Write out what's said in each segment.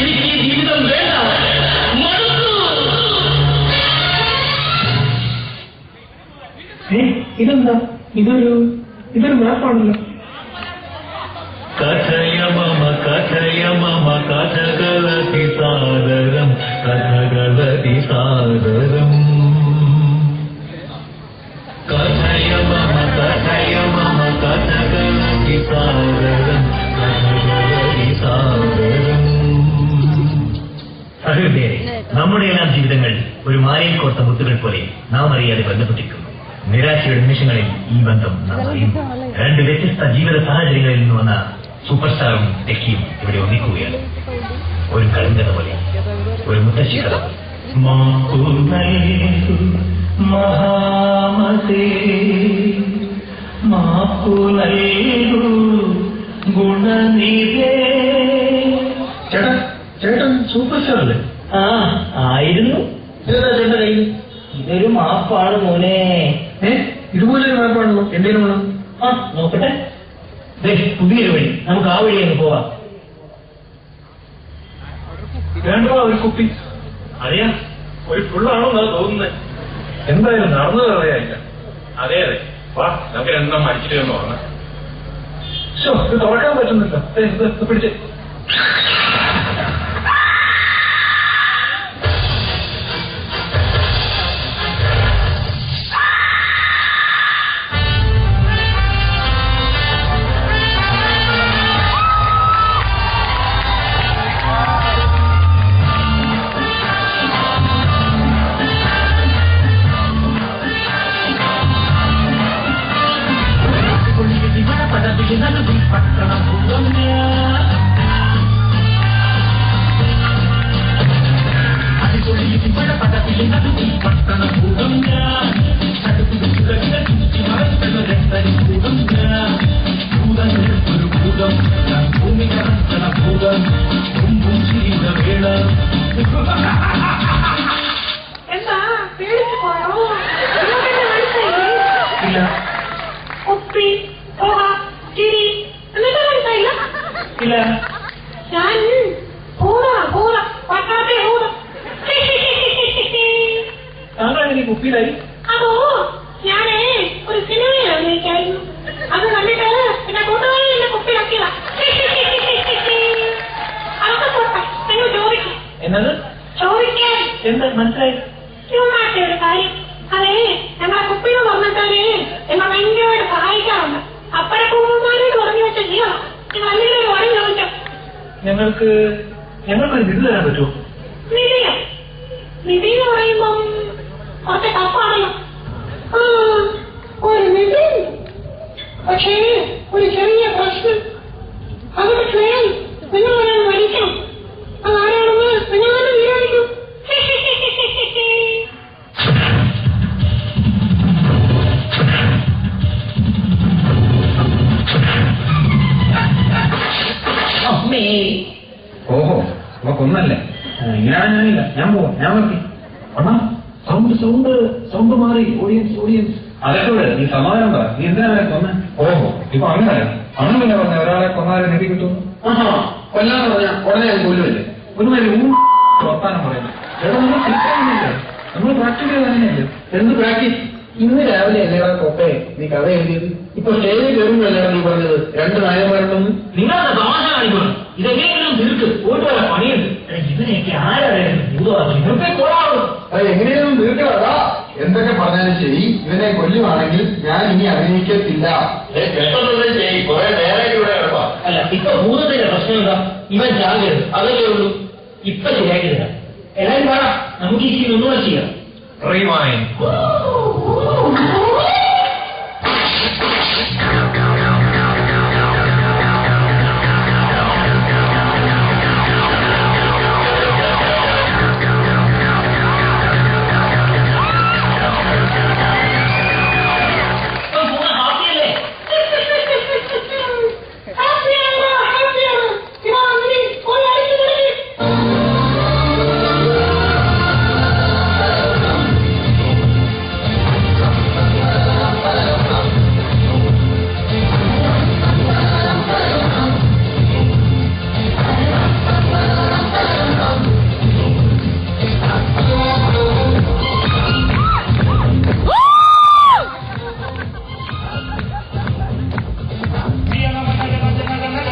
എനിക്ക് ഈ ജീവിതം വേണ്ട. ഇതെന്താ? ഇതൊരു മാപ്പാണല്ലോ. കഥയ മമ കഥകളതി സാദരം കഥകളതി സാദരം കഥയ മമ കഥകളതി സാദരം കഥകളതി സാദരം. സഹൃദയരെ, നമ്മുടെ എല്ലാം ജീവിതങ്ങൾ ഒരു മാലയിൽ കോർത്ത മുത്തുകൾ പോലെ നാം അറിയാതെ ബന്ധപ്പെട്ടിരിക്കുന്നു. നിരാശയുടെ നിമിഷങ്ങളിൽ ഈ ബന്ധം നാം അറിയുന്നു. രണ്ട് വ്യത്യസ്ത ജീവിത സാഹചര്യങ്ങളിൽ നിന്ന് വന്ന സൂപ്പർ സ്റ്റാറും ടെക്കിയും ഇവിടെ ഒന്നിക്കുകയാണ്. ഒരു കളിങ്കഥ പോലെ, ഒരു മുത്തശ്ശി കഥ പോലെ. മഹാമതേ മാപ്പുനൽകൂ ഗുണനിധേ. ചേട്ടൻ സൂപ്പർ സ്റ്റാർ അല്ലേ? ആയിരുന്നു. ചേട്ടൻ്റെ കയ്യിൽ ഇതൊരു മാപ്പാണ് മോനെ. ഇതുപോലൊരു മാപ്പാണല്ലോ. എന്തേലും വേണം. നോക്കട്ടെ. പുതിയൊരു വഴി, നമുക്ക് ആ വഴി അങ്ങ് പോവാം. വേണ്ട ഒരു കുപ്പി. അറിയാം, ഒരു ഫുള്ളാണോന്നാ തോന്നുന്നത്. എന്തായാലും നടന്നത് അറിയാനില്ല. അതെ വാ, നമുക്ക് രണ്ടാം മരിച്ചിട്ട് എന്ന് പറഞ്ഞു. ഇത് തുറക്കാൻ പറ്റുന്നില്ല. പിടിച്ച് കുപ്പിയിലായി. അതോ ഞാനേ ഒരു സിനിമയിൽ അഭിനയിക്കായിരുന്നു. അത് കണ്ടിട്ട് എന്റെ കൂട്ടുകാരി എന്നെ കുപ്പിയിലാക്കിയതാ. അതൊക്കെ പോട്ടെ, നിങ്ങൾ ചോദിക്കും. എന്നത് ചോദിക്കാൻ എന്താ മനസ്സിലായി? ചുമ്മാറ്റ ഒരു കാര്യം. അതേ ഞങ്ങളെ കുപ്പിയിൽ പറഞ്ഞിട്ടാലേ ഞങ്ങൾ ഭയങ്കരമായിട്ട് സഹായിക്കാറുണ്ട്. അപ്പഴെ കുടുംബമാരോട് പറഞ്ഞു വെച്ച ജീവനം നിങ്ങൾ അല്ലെങ്കിൽ ഒരു വഴി ചോദിച്ചോ. ഞങ്ങൾക്കൊരു നിധി തരാൻ പറ്റുമോ? നിധിയോ? നിധി എന്ന് പറയുമ്പം കുറച്ച് ടഫാണല്ലോ. ഒരു നിധി, പക്ഷേ ഒരു ചെറിയ പ്രശ്നം. അതൊക്കെ ചെയ്യാൻ നിങ്ങൾ ഒരാൾ മരിക്കണം. അതാരാണെന്ന് നിങ്ങൾ തന്നെ വിചാരിക്കും. ഓഹോ, കൊന്നല്ലേ? ഇങ്ങനെയാണ് ഞാനില്ല. ഞാൻ പോവാം. ഞാൻ നിർത്തി. സൗണ്ട് മാറി. ഓഡിയൻസ് അതൊക്കെ നീ സമാധാനം പറ. നീ എന്തിനാണ് കൊന്ന? ഓഹോ, ഇപ്പൊ അങ്ങനെ പിന്നെ പറഞ്ഞ ഒരാളെ കൊന്നാലെ നിധി കിട്ടുന്നു. കൊല്ലാന്ന് പറഞ്ഞാ ഉടനെ അത് കൊല്ലുമല്ലേ? ഒരു മാതിരി വർത്താനം പറയുന്നത്. നമ്മൾ പ്രാക്ടീസ് ചെയ്ത് തന്നെയല്ലേ? എന്ത് പ്രാക്ടീസ്? ഇന്ന് രാവിലെ അല്ലേടാ കൊപ്പേ നീ കഥ എഴുതിയത്? ഇപ്പൊ സ്റ്റേജിൽ കയറുമ്പോഴല്ലേടാ നീ പറഞ്ഞത് രണ്ട് നായകന്മാരുണ്ടെന്ന്? നിങ്ങളെ തമാശ കാണിക്കണം. ഇതെങ്ങനെയെങ്കിലും തീർക്ക്. പോയിട്ട് വരാൻ പണിയുണ്ട്. ഇതിനെയൊക്കെ ആരായിരുന്നു നിങ്ങൾക്ക് കൊള്ളാവും. അത് എങ്ങനെയൊന്നും തീർക്കടാ. എന്തൊക്കെ പറഞ്ഞാലും ശരി, ഇവനെ കൊല്ലുവാണെങ്കിൽ ഞാൻ ഇനി അഭിനയിക്കത്തില്ല. കുറെ നേരെ ഇവിടെ കിടപ്പാ. അല്ല, ഇപ്പൊ ഭൂതത്തിന്റെ പ്രശ്നം എന്താ? ഇവൻ ചാകരുത്, അതല്ലേ ഉള്ളൂ. ഇപ്പൊ ശരിയാക്കില്ല. എല്ലാരും വേണം, നമുക്ക് ഈ ഒന്നുകൂടെ ചെയ്യാം. Rewind.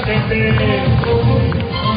ഉണ്ടാക്കട്ടെ.